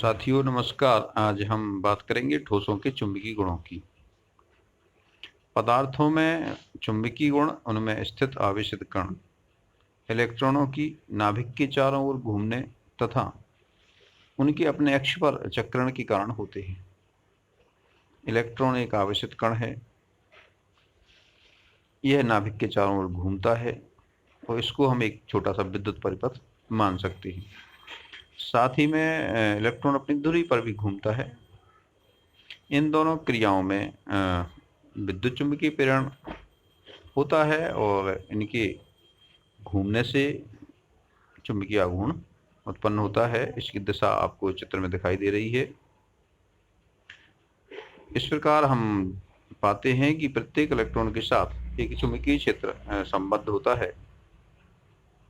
साथियों नमस्कार। आज हम बात करेंगे ठोसों के चुंबकीय गुणों की। पदार्थों में चुंबकीय गुण उनमें स्थित आवेशित कण इलेक्ट्रॉनों की नाभिक के चारों ओर घूमने तथा उनके अपने अक्ष पर चक्रण के कारण होते हैं। इलेक्ट्रॉन एक आवेशित कण है। यह नाभिक के चारों ओर घूमता है और इसको हम एक छोटा सा विद्युत परिपथ मान सकते हैं। साथ ही में इलेक्ट्रॉन अपनी धुरी पर भी घूमता है। इन दोनों क्रियाओं में विद्युत चुंबकीय प्रेरण होता है और इनके घूमने से चुंबकीय आघूर्ण उत्पन्न होता है। इसकी दिशा आपको चित्र में दिखाई दे रही है। इस प्रकार हम पाते हैं कि प्रत्येक इलेक्ट्रॉन के साथ एक चुंबकीय क्षेत्र संबद्ध होता है।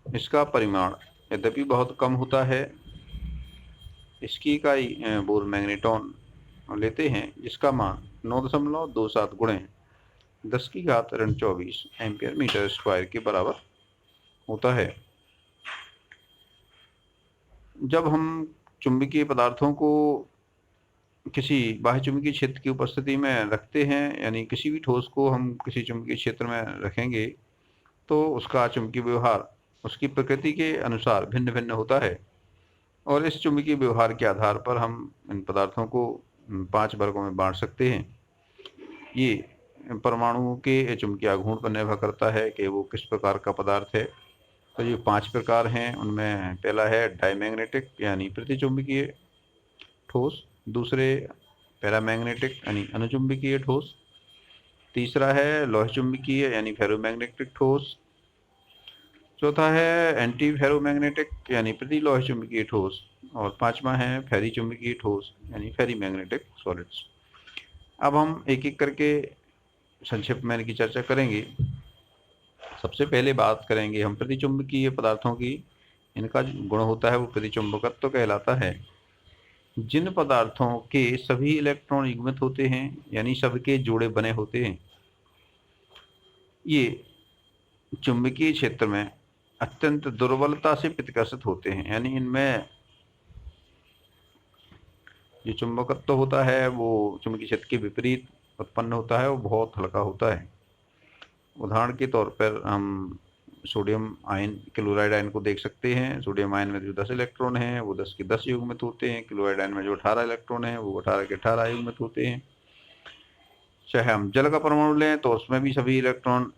इसका परिमाण यद्यपि बहुत कम होता है। इसकी इकाई बोर मैग्नेटॉन लेते हैं, जिसका मान 9.27 गुणे 10⁻24 एम्पियर मीटर स्क्वायर के बराबर होता है। जब हम चुंबकीय पदार्थों को किसी बाह्य चुंबकीय क्षेत्र की उपस्थिति में रखते हैं, यानी किसी भी ठोस को हम किसी चुंबकीय क्षेत्र में रखेंगे, तो उसका चुंबकीय व्यवहार उसकी प्रकृति के अनुसार भिन्न भिन्न होता है। और इस चुंबकीय व्यवहार के आधार पर हम इन पदार्थों को 5 वर्गों में बांट सकते हैं। ये परमाणुओं के चुंबकीय आघूर्ण पर निर्भर करता है कि वो किस प्रकार का पदार्थ है। तो ये 5 प्रकार हैं। उनमें पहला है डायमैग्नेटिक यानी प्रतिचुंबकीय ठोस, दूसरे पैरामैग्नेटिक यानी अनुचुंबकीय ठोस, तीसरा है लौह चुंबकीय यानी फेरोमैग्नेटिक ठोस, चौथा है एंटी फेरोमैग्नेटिक यानी प्रति लौह चुंबकीय ठोस, और पांचवा है फेरी चुंबकीय ठोस यानी फेरी मैग्नेटिक सॉलिड्स। अब हम एक एक करके संक्षिप्त में इनकी चर्चा करेंगे। सबसे पहले बात करेंगे हम प्रतिचुंबकीय पदार्थों की। इनका जो गुण होता है वो प्रतिचुंबकत्व कहलाता है। जिन पदार्थों के सभी इलेक्ट्रॉन युग्मित होते हैं, यानी सबके जोड़े बने होते हैं, ये चुंबकीय क्षेत्र में अत्यंत दुर्बलता से प्रतिकर्षित होते हैं। यानी इनमें जो चुंबकत्व होता है वो चुंबकीय क्षेत्र के विपरीत उत्पन्न होता है, वो बहुत हल्का होता है। उदाहरण के तौर पर हम सोडियम आयन, क्लोराइड आयन को देख सकते हैं। सोडियम आयन में जो 10 इलेक्ट्रॉन हैं वो 10 के 10 युग्मित होते हैं। क्लोराइड आयन में जो 18 इलेक्ट्रॉन हैं वो 18 के 18 युग्मित होते हैं। चाहे हम जल का परमाणु लें तो उसमें भी सभी इलेक्ट्रॉन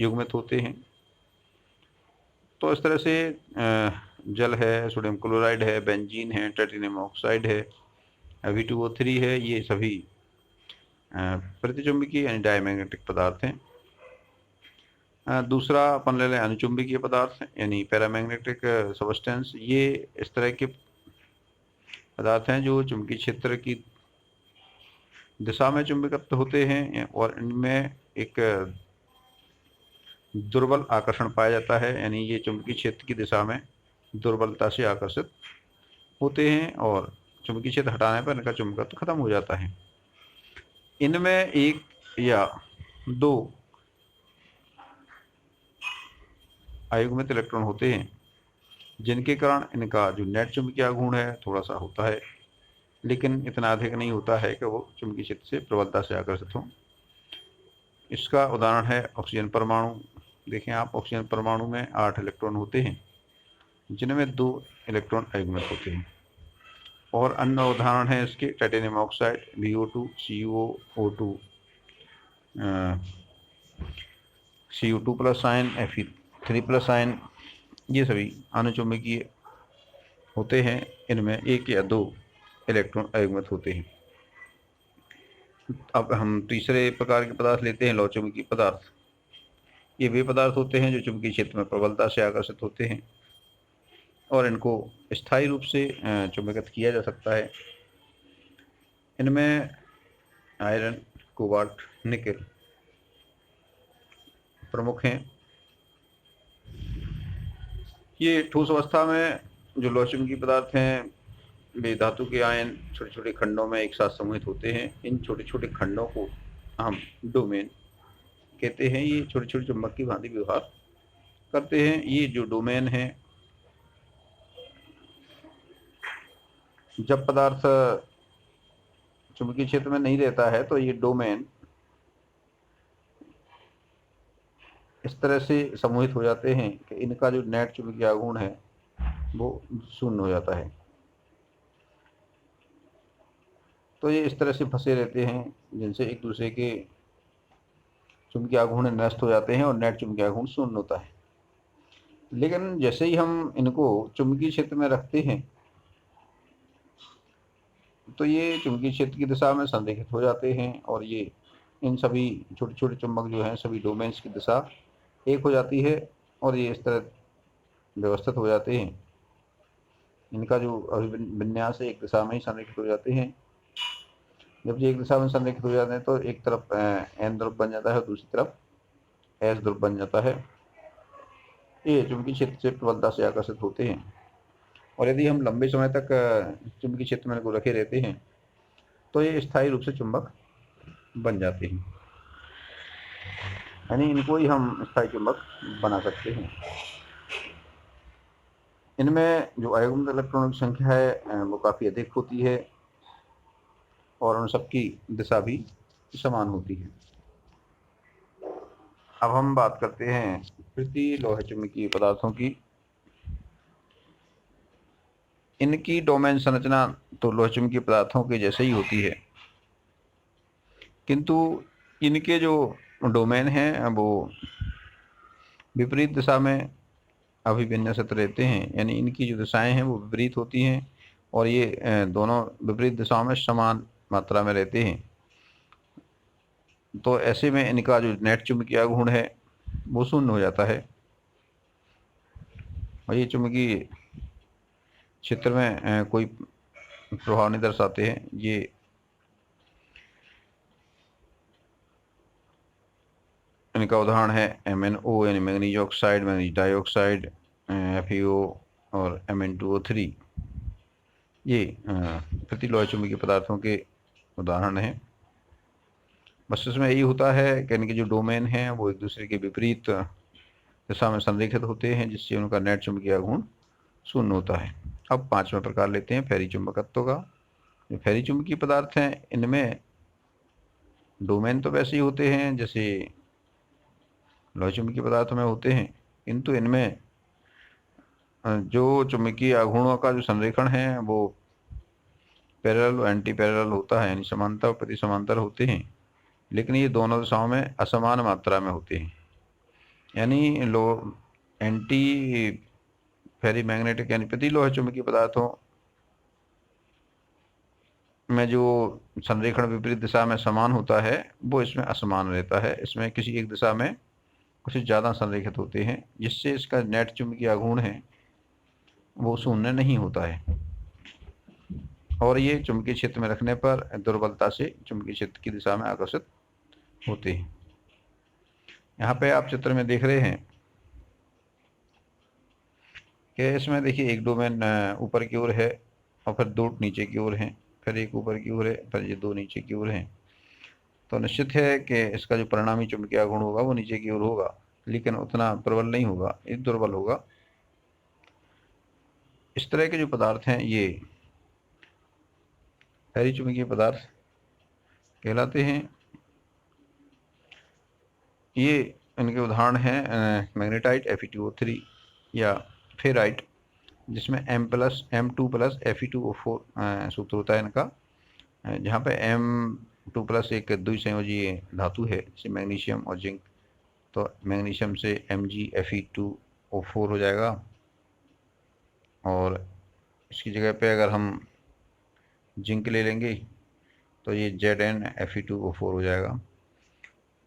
युग्मित होते हैं। तो इस तरह से जल है, सोडियम क्लोराइड है, बेंजीन है, टाइटेनियम ऑक्साइड है, Fe2O3 है, ये सभी प्रतिचुंबकीय यानी डायमैग्नेटिक पदार्थ हैं। दूसरा अपन ले लें अनुचुंबकीय पदार्थ यानी पैरामैग्नेटिक सबस्टेंस। ये इस तरह के पदार्थ हैं जो चुंबकीय क्षेत्र की दिशा में चुंबकत्व होते हैं और इनमें एक दुर्बल आकर्षण पाया जाता है। यानी ये चुंबकीय क्षेत्र की दिशा में दुर्बलता से आकर्षित होते हैं और चुंबकीय क्षेत्र हटाने पर इनका चुंबकत्व खत्म हो जाता है। इनमें एक या दो अयुग्मित इलेक्ट्रॉन होते हैं, जिनके कारण इनका जो नेट चुंबकीय आघूर्ण है थोड़ा सा होता है, लेकिन इतना अधिक नहीं होता है कि वो चुंबकीय क्षेत्र से प्रबलता से आकर्षित हो। इसका उदाहरण है ऑक्सीजन परमाणु। देखें आप, ऑक्सीजन परमाणु में 8 इलेक्ट्रॉन होते हैं, जिनमें 2 इलेक्ट्रॉन अयुग्मित होते हैं। और अन्य उदाहरण है इसके titanium oxide, BO2, CuO2, Cu2 plus ion, Fe3 plus ion, ये सभी अनुचुंबकीय होते हैं। इनमें 1 या 2 इलेक्ट्रॉन अयुग्मित होते हैं। अब हम तीसरे प्रकार के पदार्थ लेते हैं, लौह चुंबकीय पदार्थ। ये वे पदार्थ होते हैं जो चुंबकीय क्षेत्र में प्रबलता से आकर्षित होते हैं और इनको स्थायी रूप से चुंबकित किया जा सकता है। इनमें आयरन, कोबाल्ट, निकेल प्रमुख हैं। ये ठोस अवस्था में जो लौह चुंबकीय पदार्थ हैं वे धातु के आयन छोटे छोटे खंडों में एक साथ समूहित होते हैं। इन छोटे छोटे खंडों को हम डोमेन कहते हैं। ये छोटे छोटे चुंबक की भांति व्यवहार करते हैं। ये जो डोमेन है जब पदार्थ चुंबकीय क्षेत्र में नहीं रहता है तो ये डोमेन इस तरह से समूहित हो जाते हैं कि इनका जो नेट चुंबकीय आघूर्ण है वो शून्य हो जाता है। तो ये इस तरह से फंसे रहते हैं जिनसे एक दूसरे के चुंबकीय आघूर्ण नष्ट हो जाते हैं और नेट चुंबकीय आघूर्ण शून्य होता है। लेकिन जैसे ही हम इनको चुंबकीय क्षेत्र में रखते हैं तो ये चुंबकीय क्षेत्र की दिशा में संरेखित हो जाते हैं और ये इन सभी छोटे छोटे चुंबक जो हैं सभी डोमेन्स की दिशा एक हो जाती है और ये इस तरह व्यवस्थित हो जाते हैं। इनका जो अभिविन्यास है एक दिशा में ही संरेखित हो जाते हैं। जब ये एक दिशा में संरेखित हो जाते हैं तो एक तरफ एन ध्रुव बन जाता है और दूसरी तरफ एस ध्रुव बन जाता है। ये चुंबकीय क्षेत्र से प्रबलता से आकर्षित होते हैं और यदि हम लंबे समय तक चुंबकीय क्षेत्र में इनको रखे रहते हैं तो ये स्थायी रूप से चुंबक बन जाते हैं, यानी इनको ही हम स्थायी चुंबक बना सकते हैं। इनमें जो आयुग्मित इलेक्ट्रॉनों की संख्या है वो काफ़ी अधिक होती है और उन सबकी दिशा भी समान होती है। अब हम बात करते हैं प्रतिलोह चुंबकीय पदार्थों की। इनकी डोमेन संरचना तो लोह चुंबकीय पदार्थों के जैसे ही होती है, किंतु इनके जो डोमेन हैं वो विपरीत दिशा में अभिविन्यसित रहते हैं, यानी इनकी जो दिशाएं हैं वो विपरीत होती हैं और ये दोनों विपरीत दिशाओं में समान मात्रा में रहते हैं। तो ऐसे में इनका जो नेट चुंबकीय आघूर्ण है वो शून्य हो जाता है और ये चुंबकीय क्षेत्र में कोई प्रभाव नहीं दर्शाते हैं। ये इनका उदाहरण है MnO यानी manganese oxide, manganese dioxide, FeO और Mn2O3। ये प्रतिलोह चुंबकीय पदार्थों के उदाहरण हैं। बस इसमें यही होता है कि इनके जो डोमेन हैं वो एक दूसरे के विपरीत दिशा में संरेखित होते हैं जिससे उनका नेट चुंबकीय आघूर्ण शून्य होता है। अब पांचवा प्रकार लेते हैं फेरी चुंबकत्व का। जो फेरी चुंबकीय पदार्थ हैं इनमें डोमेन तो वैसे ही होते हैं जैसे लोह चुंबकीय पदार्थों में होते हैं, किंतु इनमें जो चुंबकीय आघूर्णों का जो संरेखण है वो पैरेलल और एंटी पैरेलल होता है, यानी समांतर और प्रति समांतर होते हैं, लेकिन ये दोनों दिशाओं में असमान मात्रा में होते हैं। यानी एंटी फेरी मैग्नेटिक यानी प्रतिलोह चुंबकीय पदार्थों में जो संरेखण विपरीत दिशा में समान होता है वो इसमें असमान रहता है। इसमें किसी एक दिशा में कुछ ज़्यादा संरेखित होते हैं जिससे इसका नेट चुंबकीय आघूर्ण है वो शून्य नहीं होता है और ये चुंबकीय क्षेत्र में रखने पर दुर्बलता से चुंबकीय क्षेत्र की दिशा में आकर्षित होते हैं। यहाँ पे आप चित्र में देख रहे हैं कि इसमें देखिए एक डोमेन ऊपर की ओर है और फिर दो नीचे की ओर हैं, फिर एक ऊपर की ओर है, फिर ये दो नीचे की ओर हैं। तो निश्चित है कि इसका जो परिणामी चुंबकीय आघूर्ण होगा वो नीचे की ओर होगा, लेकिन उतना प्रबल नहीं होगा, ये दुर्बल होगा। इस तरह के जो पदार्थ हैं ये फेरी चुंबकीय पदार्थ कहलाते हैं। ये इनके उदाहरण हैं मैग्नेटाइट Fe2O3 या फेराइट जिसमें M2+ Fe2O4 सूत्र होता है इनका, जहाँ पे M2+ एक द्विसंयोजी धातु है जैसे मैग्नीशियम और जिंक। तो मैग्नीशियम से MgFe2O4 हो जाएगा और इसकी जगह पे अगर हम जिंक ले लेंगे तो ये ZnFe2O4 हो जाएगा।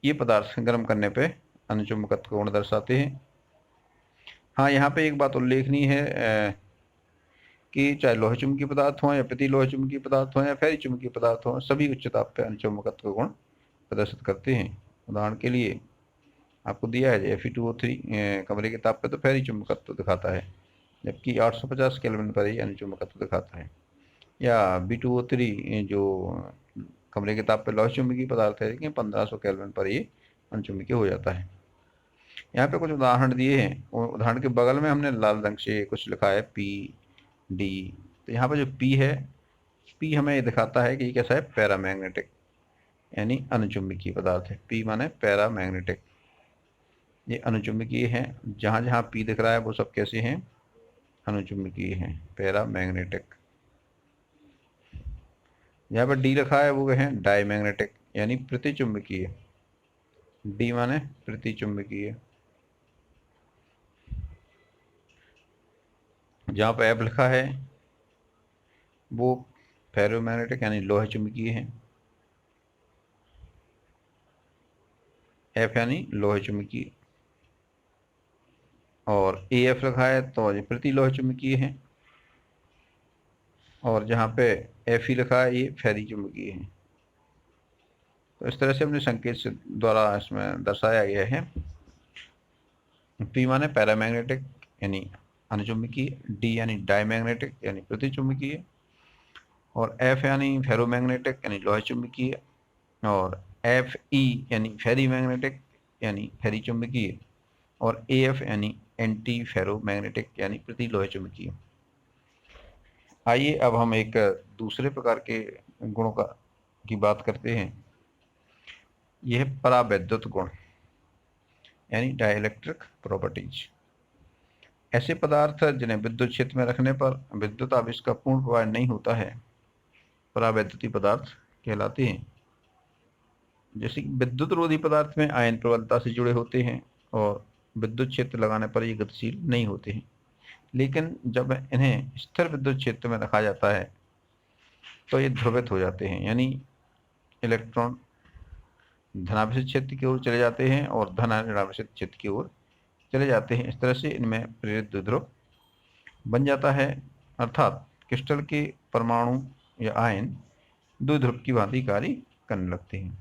ये पदार्थ गर्म करने पे अनुचुंबकत्व गुण दर्शाते हैं। हाँ, यहाँ पे एक बात उल्लेखनीय है कि चाहे लोह चुंबकीय पदार्थ हों या प्रतिलोह चुंबकीय पदार्थ हों या फेरी चुंबकीय पदार्थ हों, सभी उच्च ताप पे अनुचुंबकत्व गुण प्रदर्शित करते हैं। उदाहरण के लिए आपको दिया है Fe2O3 कमरे के ताप पे तो फेरी चुंबकत्व दिखाता है, जबकि 850 केल्विन पर ही अनुचुंबकत्व दिखाता है। या B2O3 जो कमरे के ताप पे लोह चुंबकीय पदार्थ है लेकिन 1500 केल्विन पर ये अनुचुंबकीय हो जाता है। यहाँ पे कुछ उदाहरण दिए हैं, उदाहरण के बगल में हमने लाल रंग से कुछ लिखा है P, D। तो यहाँ पे जो P है पी हमें ये दिखाता है कि ये कैसा है, पैरामैग्नेटिक यानी अनुचुंबकीय पदार्थ है। पी माने पैरामैग्नेटिक, ये अनुचुंबकीय है। जहाँ जहाँ पी दिख रहा है वो सब कैसे हैं, अनुचुंबकीय हैं, पैरामैग्नेटिक। यहाँ पर डी रखा है वो है डायमैग्नेटिक यानी प्रतिचुंबकीय, डी माने प्रतिचुंबकीय। जहाँ पर एफ लिखा है वो फेरोमैग्नेटिक यानी लोहा चुंबकीय है, एफ यानी लोहा चुंबकीय। और ए एफ लिखा है तो ये प्रति लोहा चुंबकीय है, और जहाँ पे एफ ही लिखा है ये फेरी चुंबकीय है। तो इस तरह से अपने संकेत से द्वारा इसमें दर्शाया गया है। पी माने पैरामैग्नेटिक यानी अनुचुंबकीय, डी यानी डायमैग्नेटिक यानी प्रतिचुंबकीय, और एफ यानी फेरोमैग्नेटिक यानी लोहा चुंबकीय, और एफ ई यानी फेरी मैग्नेटिक यानी फेरी चुंबकीय, और ए एफ यानी एंटी फेरोमैग्नेटिक यानी प्रति लोहा चुंबकीय। आइए अब हम एक दूसरे प्रकार के गुणों की बात करते हैं। यह है परावैद्युत गुण यानी डाइलेक्ट्रिक प्रॉपर्टीज। ऐसे पदार्थ जिन्हें विद्युत क्षेत्र में रखने पर विद्युत आवेश का पूर्ण प्रवाह नहीं होता है, परावैद्युतीय पदार्थ कहलाते हैं। जैसे कि विद्युत रोधी पदार्थ में आयन प्रबलता से जुड़े होते हैं और विद्युत क्षेत्र लगाने पर ये गतिशील नहीं होते हैं, लेकिन जब इन्हें स्थिर विद्युत क्षेत्र में रखा जाता है तो ये ध्रुवित हो जाते हैं, यानी इलेक्ट्रॉन धनावेशित क्षेत्र की ओर चले जाते हैं और धन ऋणावेशित क्षेत्र की ओर चले जाते हैं। इस तरह से इनमें प्रेरित द्विध्रुव बन जाता है, अर्थात क्रिस्टल के परमाणु या आयन द्विध्रुव की भांति कार्य करने लगते हैं।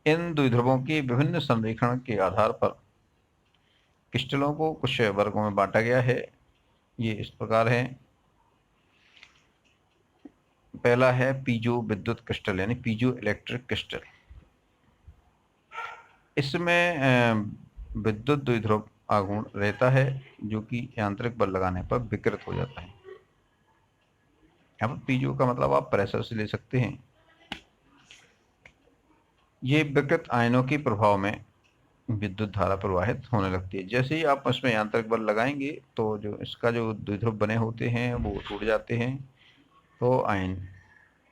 इन द्विध्रुवों के विभिन्न संरेखण के आधार पर क्रिस्टलों को कुछ वर्गों में बांटा गया है। ये इस प्रकार है। पहला है पीजो विद्युत क्रिस्टल यानी पीजो इलेक्ट्रिक क्रिस्टल। इसमें विद्युत द्विध्रुव आघूर्ण रहता है जो कि यांत्रिक बल लगाने पर विकृत हो जाता है। यहाँ पर पीजो का मतलब आप प्रेशर से ले सकते हैं। ये विकृत आयनों के प्रभाव में विद्युत धारा प्रवाहित होने लगती है। जैसे ही आप उसमें यांत्रिक बल लगाएंगे तो जो इसका जो द्विध्रुव बने होते हैं वो टूट जाते हैं, तो आयन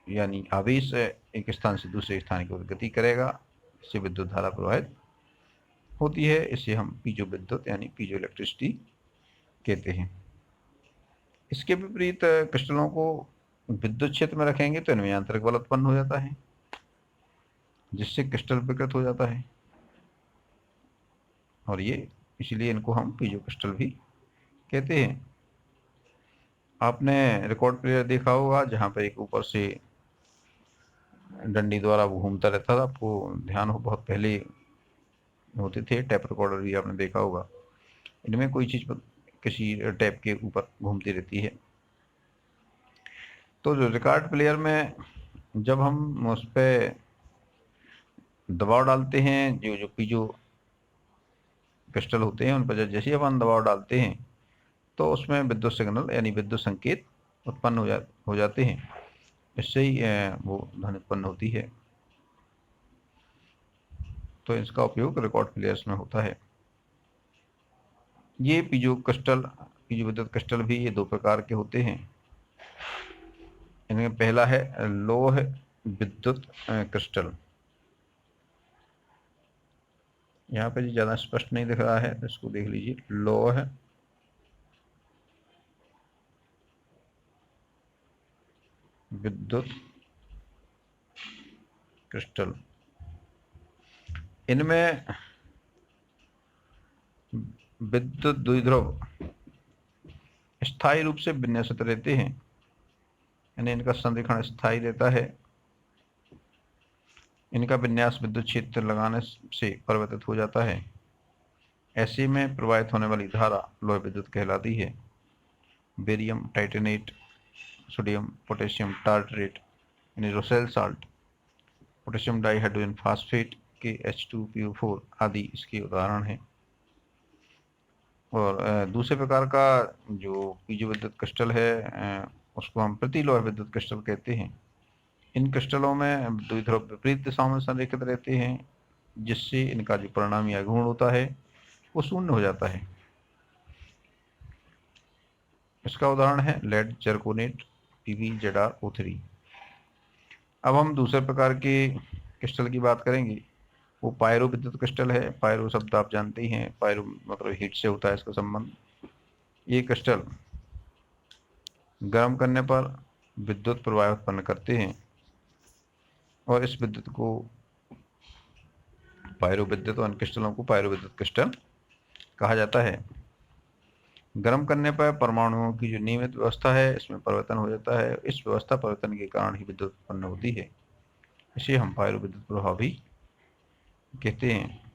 यानी आवेश एक स्थान से दूसरे स्थान की ओर गति करेगा, इससे विद्युत धारा प्रवाहित होती है। इसे हम पीजो विद्युत यानी पीजो इलेक्ट्रिसिटी कहते हैं। इसके विपरीत क्रिस्टलों को विद्युत क्षेत्र में रखेंगे तो इनमें यांत्रिक बल उत्पन्न हो जाता है, जिससे क्रिस्टल विकृत हो जाता है, और ये इसलिए इनको हम पीजो क्रिस्टल भी कहते हैं। आपने रिकॉर्ड प्लेयर देखा होगा जहाँ पर एक ऊपर से डंडी द्वारा वो घूमता रहता था, आपको ध्यान हो, बहुत पहले होते थे। टैप रिकॉर्डर भी आपने देखा होगा, इनमें कोई चीज़ किसी टैप के ऊपर घूमती रहती है। तो जो रिकॉर्ड प्लेयर में जब हम उस पर दबाव डालते हैं, जो पीजो क्रिस्टल होते हैं उन पर जैसे ही अपन दबाव डालते हैं तो उसमें विद्युत सिग्नल यानी विद्युत संकेत उत्पन्न हो जाते हैं। इससे ही वो ध्वनि उत्पन्न होती है। तो इसका उपयोग रिकॉर्ड प्लेयर्स में होता है। ये पीजो विद्युत क्रिस्टल भी ये दो प्रकार के होते हैं। इनमें पहला है लोह विद्युत क्रिस्टल। यहाँ पे ज़्यादा स्पष्ट नहीं दिख रहा है तो इसको देख लीजिए। लोह विद्युत क्रिस्टल, इनमें विद्युत द्विध्रुव स्थायी रूप से विन्यासित रहते हैं, यानी इनका संरेखण स्थायी रहता है। इनका विन्यास विद्युत क्षेत्र लगाने से परिवर्तित हो जाता है। ऐसे में प्रवाहित होने वाली धारा लोह विद्युत कहलाती है। Barium titanate, sodium potassium tartrate यानी Rochelle salt, potassium dihydrogen phosphate के H2PO4 आदि इसके उदाहरण हैं। और दूसरे प्रकार का जो पीजो विद्युत क्रिस्टल है उसको हम प्रतिलोह विद्युत क्रिस्टल कहते हैं। इन क्रिस्टलों में द्विध्रुव विपरीत दिशाओं में संरेखित रहते हैं, जिससे इनका जो परिणामी आघूर्ण होता है वो शून्य हो जाता है। इसका उदाहरण है लेड जर्कोनेट PbZrO3। अब हम दूसरे प्रकार के क्रिस्टल की बात करेंगे, वो पायरो विद्युत क्रिस्टल है। पायरो शब्द आप जानते ही हैं, पायरो मतलब हीट से होता है इसका संबंध। ये क्रिस्टल गर्म करने पर विद्युत प्रवाह उत्पन्न करते हैं और इस विद्युत को पायरो विद्युत और इन क्रिस्टलों को पायरो विद्युत क्रिस्टल कहा जाता है। गर्म करने पर परमाणुओं की जो नियमित व्यवस्था है इसमें परिवर्तन हो जाता है। इस व्यवस्था परिवर्तन के कारण ही विद्युत उत्पन्न होती है। इसे हम पायरो विद्युत प्रभाव भी कहते हैं।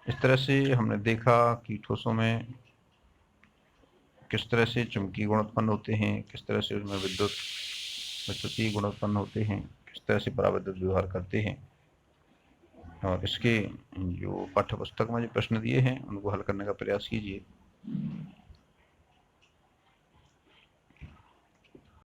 इस तरह से हमने देखा कि ठोसों में किस तरह से चुंबकीय गुण उत्पन्न होते हैं, किस तरह से उसमें विद्युतीय गुण उत्पन्न होते हैं, किस तरह से पराविद्युत व्यवहार करते हैं। और इसके जो पाठ्य पुस्तक में जो प्रश्न दिए हैं उनको हल करने का प्रयास कीजिए।